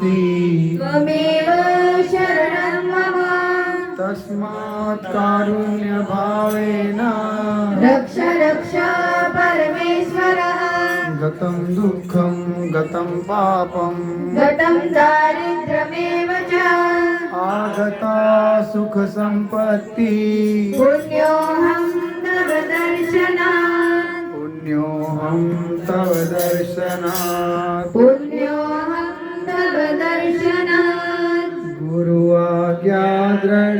नास्ति त्वमेव शरणं मम। तस्मात् कारुण्यभावेन रक्ष रक्ष परमेश्वरः। गतं दुःखं गतं पापं गतं दारिद्र्यमेव च आगता सुखसम्पत्ति पुण्योऽहं तव दर्शनात्। पुण्योऽहं तव दर्शनात् पुण्योऽहं तव दर्शनात्। गुरुआज्ञा दृढ